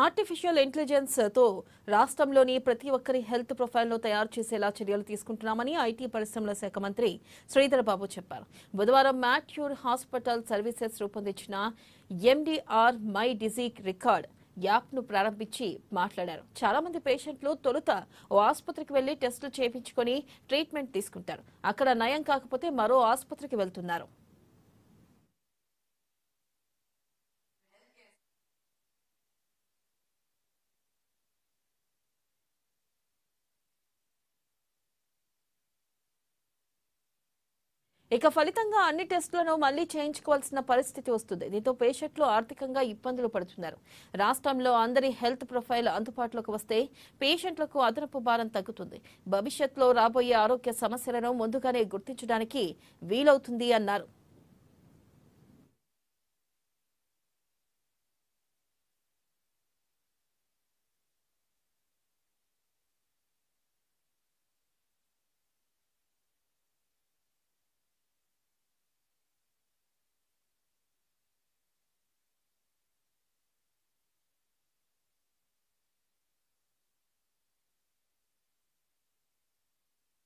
Artificial intelligence తో రాష్ట్రంలోని ప్రతి ఒక్కరి హెల్త్ ప్రొఫైల్ను తయారు చేసేలా చర్యలు తీసుకుంటున్నామని ఐటీ పరిశ్రమల శాఖ మంత్రి శ్రీధర్ బాబు చెప్పారు. బుధవారం మాట్యూర్ హాస్పిటల్ సర్వీసెస్ రూపొందించిన ఎండీఆర్ మై డిజీజ్ రికార్డ్ యాప్ను ప్రారంభించి మాట్లాడారు. చాలా మంది పేషెంట్లు తొలుత ఓ ఆసుపత్రికి వెళ్లి టెస్టులు చేయించుకొని ట్రీట్మెంట్ తీసుకుంటారు. అక్కడ నయం కాకపోతే మరో ఆసుపత్రికి వెళ్తున్నారు. ఇక ఫలితంగా అన్ని టెస్టులను మళ్లీ చేయించుకోవాల్సిన పరిస్థితి వస్తుంది. దీంతో పేషెంట్లు ఆర్థికంగా ఇబ్బందులు పడుతున్నారు. రాష్ట్రంలో అందరి హెల్త్ ప్రొఫైల్ అందుబాటులోకి వస్తే పేషెంట్లకు అదనపు భారం తగ్గుతుంది. భవిష్యత్తులో రాబోయే ఆరోగ్య సమస్యలను ముందుగానే గుర్తించడానికి వీలవుతుంది అన్నారు.